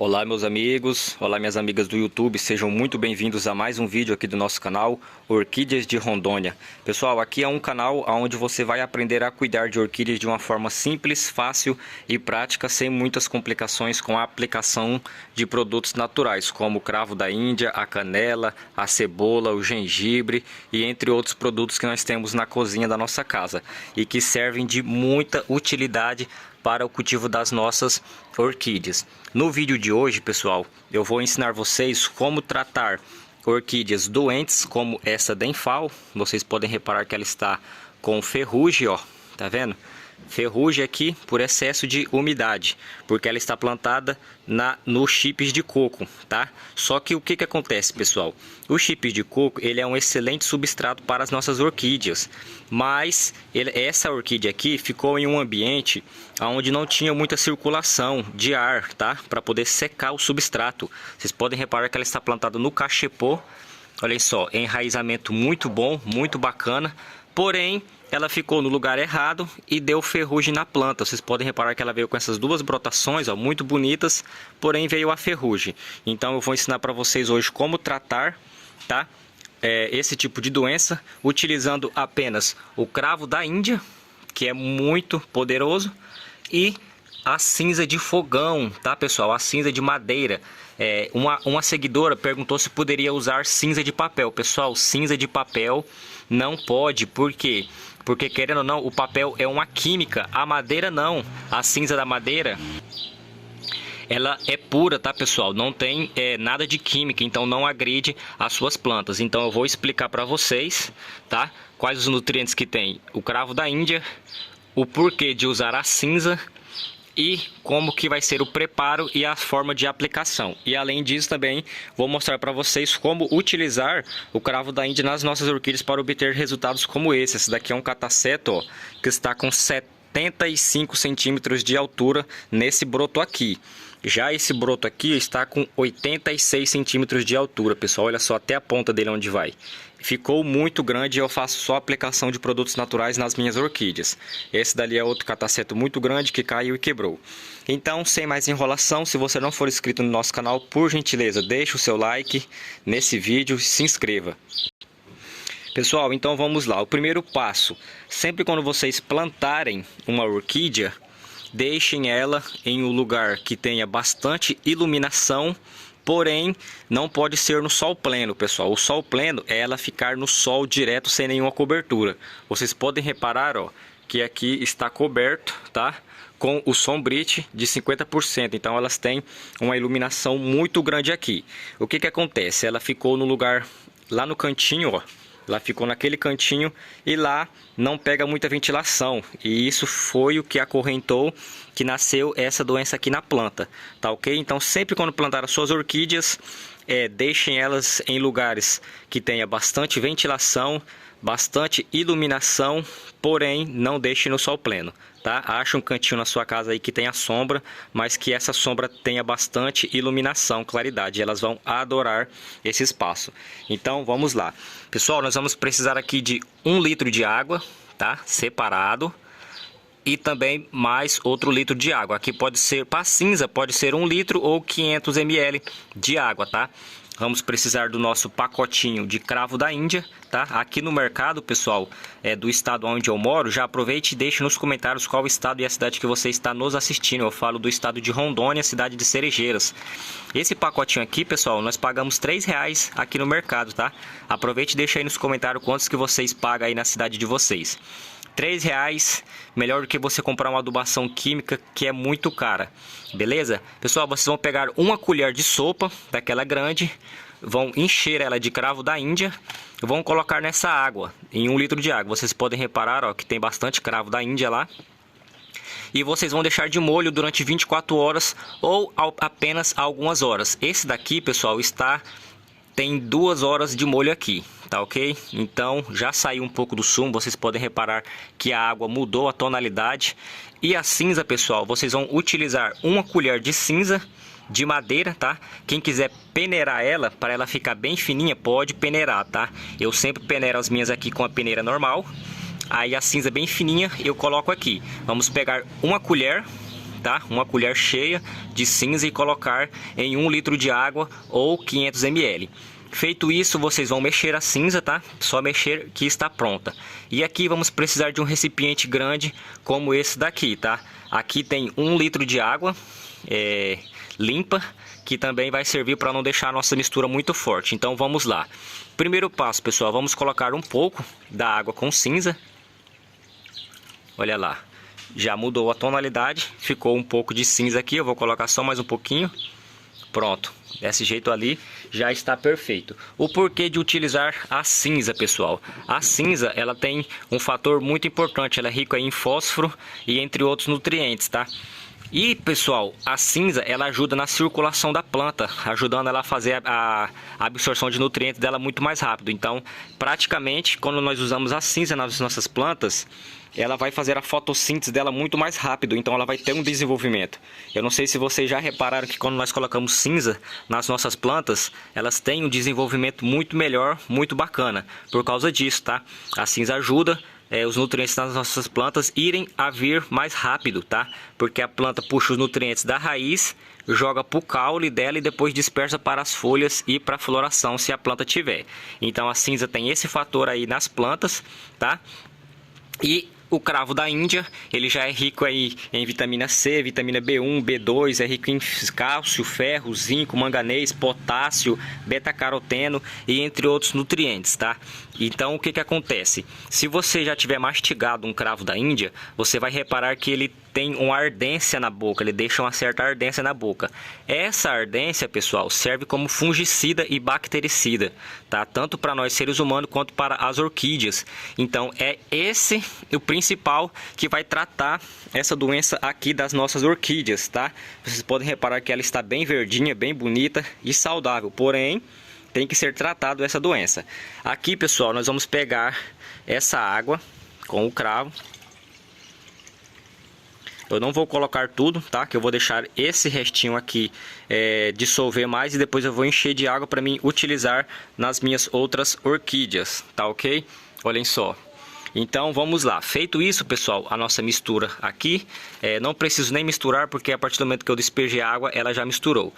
Olá meus amigos, olá minhas amigas do YouTube, sejam muito bem-vindos a mais um vídeo aqui do nosso canal Orquídeas de Rondônia. Pessoal, aqui é um canal onde você vai aprender a cuidar de orquídeas de uma forma simples, fácil e prática, sem muitas complicações com a aplicação de produtos naturais, como o cravo da Índia, a canela, a cebola, o gengibre e entre outros produtos que nós temos na cozinha da nossa casa e que servem de muita utilidade para o cultivo das nossas orquídeas. No vídeo de hoje, pessoal, eu vou ensinar vocês como tratar orquídeas doentes, como essa Denfal. Vocês podem reparar que ela está com ferrugem, ó, tá vendo? Ferrugem aqui por excesso de umidade, porque ela está plantada nos chips de coco, tá? Só que o que acontece, pessoal? O chips de coco, ele é um excelente substrato para as nossas orquídeas, mas essa orquídea aqui ficou em um ambiente onde não tinha muita circulação de ar, tá? Para poder secar o substrato. Vocês podem reparar que ela está plantada no cachepô. Olhem só, enraizamento muito bom, muito bacana, porém ela ficou no lugar errado e deu ferrugem na planta. Vocês podem reparar que ela veio com essas duas brotações, ó, muito bonitas, porém veio a ferrugem. Então eu vou ensinar para vocês hoje como tratar, tá? Esse tipo de doença, utilizando apenas o cravo da Índia, que é muito poderoso, e a cinza de fogão, tá, pessoal? A cinza de madeira. Uma seguidora perguntou se poderia usar cinza de papel. Pessoal, cinza de papel não pode, por quê? Porque, querendo ou não, o papel é uma química, a madeira não. A cinza da madeira, ela é pura, tá, pessoal? Não tem nada de química, então não agride as suas plantas. Então eu vou explicar para vocês, tá? Quais os nutrientes que tem o cravo da Índia, o porquê de usar a cinza e como que vai ser o preparo e a forma de aplicação. E além disso também vou mostrar para vocês como utilizar o cravo da Índia nas nossas orquídeas para obter resultados como esse. Esse daqui é um cataceto, ó, que está com 75 centímetros de altura nesse broto aqui. Já esse broto aqui está com 86 centímetros de altura, pessoal. Olha só até a ponta dele onde vai. Ficou muito grande e eu faço só aplicação de produtos naturais nas minhas orquídeas. Esse dali é outro cataceto muito grande que caiu e quebrou. Então, sem mais enrolação, se você não for inscrito no nosso canal, por gentileza, deixe o seu like nesse vídeo e se inscreva. Pessoal, então vamos lá. O primeiro passo, sempre quando vocês plantarem uma orquídea, deixem ela em um lugar que tenha bastante iluminação, porém não pode ser no sol pleno, pessoal. O sol pleno é ela ficar no sol direto sem nenhuma cobertura. Vocês podem reparar, ó, que aqui está coberto, tá? Com o sombrite de 50%, então elas têm uma iluminação muito grande aqui. O que acontece? Ela ficou no lugar lá no cantinho, ó. Ela ficou naquele cantinho e lá não pega muita ventilação. E isso foi o que acorrentou que nasceu essa doença aqui na planta. Tá ok? Então sempre quando plantar as suas orquídeas, deixem elas em lugares que tenha bastante ventilação, bastante iluminação, porém não deixe no sol pleno, tá? Ache um cantinho na sua casa aí que tenha sombra, mas que essa sombra tenha bastante iluminação, claridade. Elas vão adorar esse espaço. Então vamos lá. Pessoal, nós vamos precisar aqui de 1 litro de água, tá? Separado. E também mais outro litro de água. Aqui pode ser, para cinza, pode ser 1 litro ou 500 ml de água, tá? Vamos precisar do nosso pacotinho de cravo da Índia, tá? Aqui no mercado, pessoal, do estado onde eu moro, já aproveite e deixe nos comentários qual estado e a cidade que você está nos assistindo. Eu falo do estado de Rondônia, cidade de Cerejeiras. Esse pacotinho aqui, pessoal, nós pagamos R$3 aqui no mercado, tá? Aproveite e deixe aí nos comentários quantos que vocês pagam aí na cidade de vocês. R$3, melhor do que você comprar uma adubação química que é muito cara, beleza? Pessoal, vocês vão pegar uma colher de sopa, daquela grande, vão encher ela de cravo da Índia, vão colocar nessa água, em 1 litro de água. Vocês podem reparar, ó, que tem bastante cravo da Índia lá. E vocês vão deixar de molho durante 24 horas ou apenas algumas horas. Esse daqui, pessoal, tem 2 horas de molho aqui, tá ok? Então já saiu um pouco do sumo, vocês podem reparar que a água mudou a tonalidade. E a cinza, pessoal, vocês vão utilizar 1 colher de cinza de madeira, tá? Quem quiser peneirar ela, para ela ficar bem fininha, pode peneirar, tá? Eu sempre peneiro as minhas aqui com a peneira normal. Aí a cinza bem fininha eu coloco aqui. Vamos pegar 1 colher, tá? Uma colher cheia de cinza e colocar em 1 litro de água ou 500 ml. Feito isso, vocês vão mexer a cinza, tá? Só mexer que está pronta. E aqui vamos precisar de um recipiente grande como esse daqui, tá? Aqui tem 1 litro de água limpa, que também vai servir para não deixar a nossa mistura muito forte. Então vamos lá. Primeiro passo, pessoal, vamos colocar um pouco da água com cinza. Olha lá, já mudou a tonalidade, ficou um pouco de cinza aqui, eu vou colocar só mais um pouquinho. Pronto, desse jeito ali já está perfeito. O porquê de utilizar a cinza, pessoal? A cinza, ela tem um fator muito importante, ela é rica em fósforo e entre outros nutrientes, tá? E, pessoal, a cinza, ela ajuda na circulação da planta, ajudando ela a fazer a absorção de nutrientes dela muito mais rápido. Então, praticamente, quando nós usamos a cinza nas nossas plantas, ela vai fazer a fotossíntese dela muito mais rápido, então ela vai ter um desenvolvimento. Eu não sei se vocês já repararam que quando nós colocamos cinza nas nossas plantas, elas têm um desenvolvimento muito melhor, muito bacana, por causa disso, tá? A cinza ajuda os nutrientes das nossas plantas irem a vir mais rápido, tá? Porque a planta puxa os nutrientes da raiz, joga para o caule dela e depois dispersa para as folhas e para a floração, se a planta tiver. Então a cinza tem esse fator aí nas plantas, tá? E o cravo da Índia, ele já é rico aí em vitamina C, vitamina B1, B2, é rico em cálcio, ferro, zinco, manganês, potássio, beta-caroteno e entre outros nutrientes, tá? Então o que acontece? Se você já tiver mastigado um cravo da Índia, você vai reparar que ele tem uma ardência na boca, ele deixa uma certa ardência na boca. Essa ardência, pessoal, serve como fungicida e bactericida, tá? Tanto para nós seres humanos quanto para as orquídeas. Então é esse o principal que vai tratar essa doença aqui das nossas orquídeas, tá? Vocês podem reparar que ela está bem verdinha, bem bonita e saudável, porém tem que ser tratado essa doença. Aqui, pessoal, nós vamos pegar essa água com o cravo. Eu não vou colocar tudo, tá? Que eu vou deixar esse restinho aqui dissolver mais e depois eu vou encher de água para mim utilizar nas minhas outras orquídeas, tá ok? Olhem só. Então vamos lá. Feito isso, pessoal, a nossa mistura aqui, não preciso nem misturar porque a partir do momento que eu despeje a água, ela já misturou.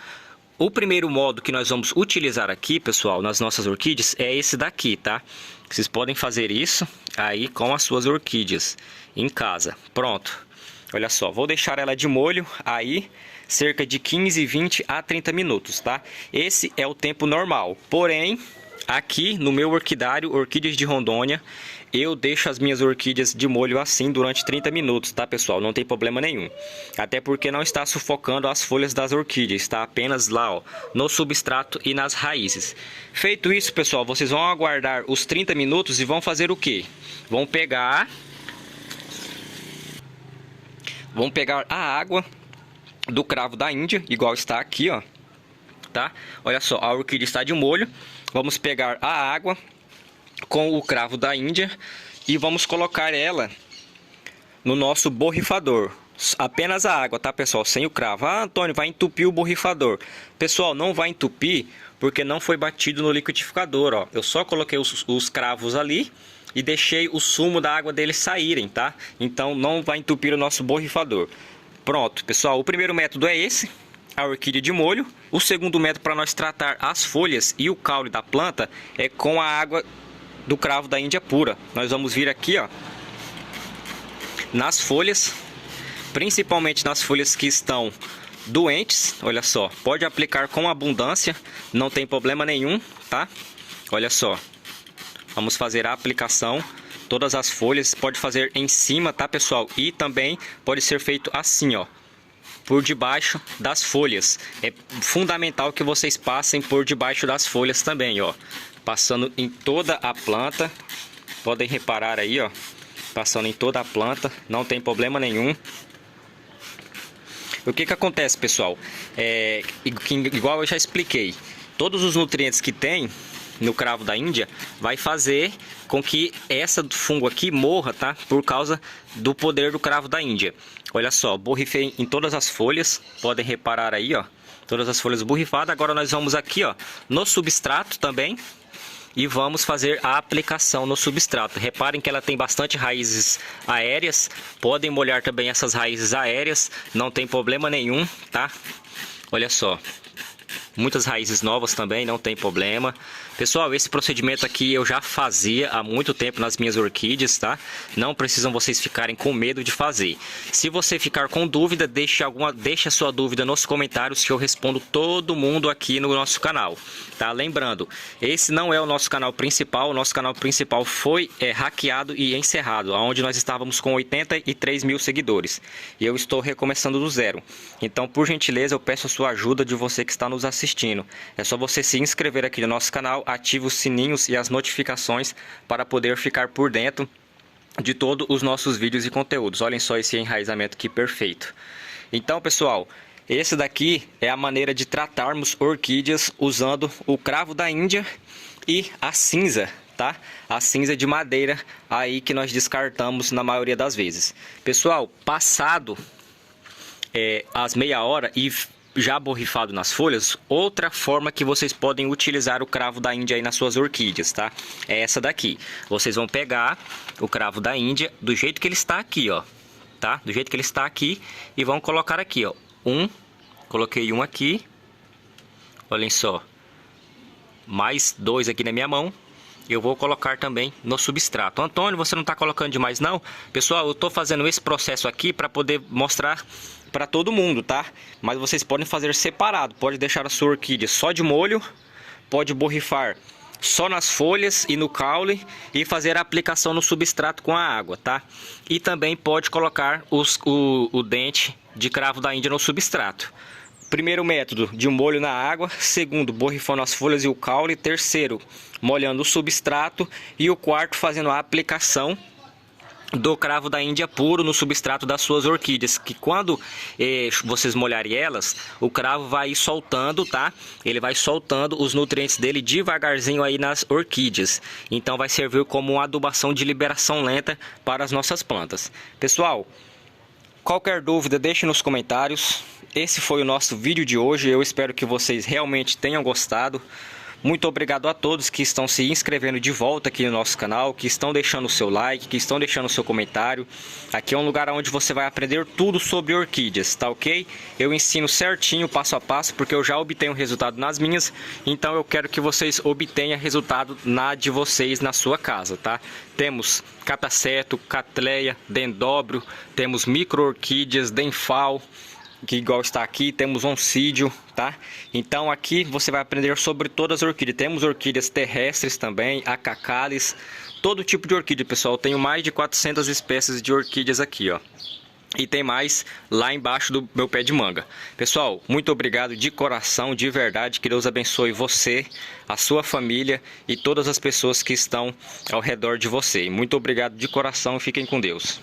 O primeiro modo que nós vamos utilizar aqui, pessoal, nas nossas orquídeas é esse daqui, tá? Vocês podem fazer isso aí com as suas orquídeas em casa. Pronto. Olha só, vou deixar ela de molho aí cerca de 15, 20 a 30 minutos, tá? Esse é o tempo normal. Porém, aqui no meu orquidário, Orquídeas de Rondônia, eu deixo as minhas orquídeas de molho assim durante 30 minutos, tá, pessoal? Não tem problema nenhum. Até porque não está sufocando as folhas das orquídeas, está apenas lá, ó, no substrato e nas raízes. Feito isso, pessoal, vocês vão aguardar os 30 minutos e vão fazer o quê? Vão pegar a água do cravo da Índia, igual está aqui, ó, tá? Olha só, a orquídea está de molho. Vamos pegar a água com o cravo da Índia e vamos colocar ela no nosso borrifador. Apenas a água, tá, pessoal? Sem o cravo. Ah, Antônio, vai entupir o borrifador. Pessoal, não vai entupir porque não foi batido no liquidificador, ó. Eu só coloquei os cravos ali e deixei o sumo da água deles saírem, tá? Então não vai entupir o nosso borrifador. Pronto, pessoal, o primeiro método é esse, a orquídea de molho. O segundo método para nós tratar as folhas e o caule da planta é com a água do cravo da Índia pura. Nós vamos vir aqui, ó, nas folhas, principalmente nas folhas que estão doentes. Olha só, pode aplicar com abundância, não tem problema nenhum, tá? Olha só. Vamos fazer a aplicação, todas as folhas, pode fazer em cima, tá, pessoal? E também pode ser feito assim, ó, por debaixo das folhas. É fundamental que vocês passem por debaixo das folhas também, ó. Passando em toda a planta, podem reparar aí, ó, passando em toda a planta, não tem problema nenhum. O que acontece, pessoal? Igual eu já expliquei, todos os nutrientes que tem no cravo da Índia vai fazer com que essa fungo aqui morra, tá? Por causa do poder do cravo da Índia. Olha só, borrifei em todas as folhas, podem reparar aí, ó, todas as folhas borrifadas. Agora nós vamos aqui, ó, no substrato também e vamos fazer a aplicação no substrato. Reparem que ela tem bastante raízes aéreas, podem molhar também essas raízes aéreas, não tem problema nenhum, tá? Olha só, muitas raízes novas também, não tem problema. Pessoal, esse procedimento aqui eu já fazia há muito tempo nas minhas orquídeas, tá? Não precisam vocês ficarem com medo de fazer. Se você ficar com dúvida, deixe a sua dúvida nos comentários que eu respondo todo mundo aqui no nosso canal, tá? Lembrando, esse não é o nosso canal principal, o nosso canal principal foi hackeado e encerrado, onde nós estávamos com 83 mil seguidores. E eu estou recomeçando do zero. Então, por gentileza, eu peço a sua ajuda de você que está nos assistindo. É só você se inscrever aqui no nosso canal, ative os sininhos e as notificações para poder ficar por dentro de todos os nossos vídeos e conteúdos. Olhem só esse enraizamento que perfeito. Então, pessoal, esse daqui é a maneira de tratarmos orquídeas usando o cravo da Índia e a cinza, tá? A cinza de madeira aí que nós descartamos na maioria das vezes. Pessoal, passado as meia hora e já borrifado nas folhas, outra forma que vocês podem utilizar o cravo da Índia aí nas suas orquídeas, tá? É essa daqui. Vocês vão pegar o cravo da Índia do jeito que ele está aqui, ó, tá? Do jeito que ele está aqui e vão colocar aqui, ó. Coloquei um aqui. Olhem só. Mais dois aqui na minha mão. Eu vou colocar também no substrato. Antônio, você não está colocando demais não? Pessoal, eu estou fazendo esse processo aqui para poder mostrar para todo mundo, tá? Mas vocês podem fazer separado. Pode deixar a sua orquídea só de molho, pode borrifar só nas folhas e no caule e fazer a aplicação no substrato com a água, tá? E também pode colocar o dente de cravo da Índia no substrato. Primeiro método, de molho na água. Segundo, borrifando as folhas e o caule. Terceiro, molhando o substrato. E o quarto, fazendo a aplicação do cravo da Índia puro no substrato das suas orquídeas, que quando vocês molharem elas, o cravo vai soltando, tá? Ele vai soltando os nutrientes dele devagarzinho aí nas orquídeas. Então vai servir como uma adubação de liberação lenta para as nossas plantas. Pessoal, qualquer dúvida deixe nos comentários. Esse foi o nosso vídeo de hoje. Eu espero que vocês realmente tenham gostado. Muito obrigado a todos que estão se inscrevendo de volta aqui no nosso canal, que estão deixando o seu like, que estão deixando o seu comentário. Aqui é um lugar onde você vai aprender tudo sobre orquídeas, tá ok? Eu ensino certinho, passo a passo, porque eu já obtenho resultado nas minhas. Então eu quero que vocês obtenham resultado de vocês na sua casa, tá? Temos cataceto, catleia, dendróbio, temos micro-orquídeas, denfal, que igual está aqui, temos oncídio, tá? Então aqui você vai aprender sobre todas as orquídeas. Temos orquídeas terrestres também, acacalis, todo tipo de orquídea, pessoal. Tenho mais de 400 espécies de orquídeas aqui, ó. E tem mais lá embaixo do meu pé de manga. Pessoal, muito obrigado de coração, de verdade. Que Deus abençoe você, a sua família e todas as pessoas que estão ao redor de você. Muito obrigado de coração e fiquem com Deus.